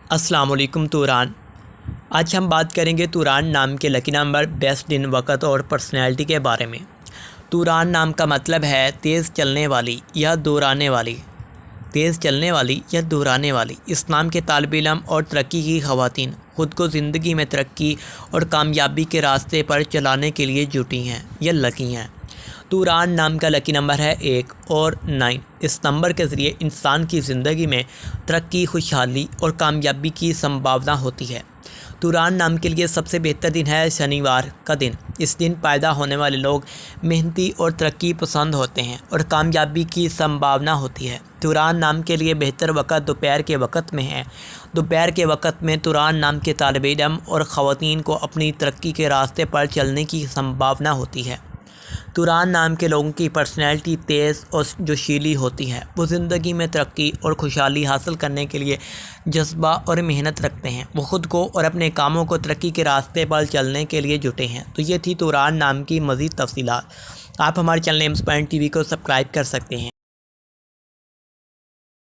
अस्सलाम वालेकुम तूरान। आज हम बात करेंगे तूरान नाम के लकी नंबर, बेस्ट दिन, वक़्त और पर्सनैलिटी के बारे में। तूरान नाम का मतलब है तेज़ चलने वाली या दोहराने वाली। तेज़ चलने वाली या दोहराने वाली। इस नाम के तालिब इल्म और तरक्की की ख़वातीन ख़ुद को ज़िंदगी में तरक्की और कामयाबी के रास्ते पर चलाने के लिए जुटी हैं या लकी हैं। तूरान नाम का लकी नंबर है 1 और 9। इस नंबर के ज़रिए इंसान की ज़िंदगी में तरक्की, खुशहाली और कामयाबी की संभावना होती है। तूरान नाम के लिए सबसे बेहतर दिन है शनिवार का दिन। इस दिन पैदा होने वाले लोग मेहनती और तरक्की पसंद होते हैं और कामयाबी की संभावना होती है। तूरान नाम के लिए बेहतर वक़्त दोपहर के वक़्त में है। दोपहर के वक़्त में तूरान नाम के तालिब इल्म और ख़वातीन को अपनी तरक्की के रास्ते पर चलने की संभावना होती है। तूरान नाम के लोगों की पर्सनैलिटी तेज़ और जोशीली होती है। वो ज़िंदगी में तरक्की और खुशहाली हासिल करने के लिए जज्बा और मेहनत रखते हैं। वो ख़ुद को और अपने कामों को तरक्की के रास्ते पर चलने के लिए जुटे हैं। तो ये थी तूरान नाम की मज़ीद तफ़सीलात। आप हमारे चैनल एम्स पॉइंट टीवी को सब्सक्राइब कर सकते हैं।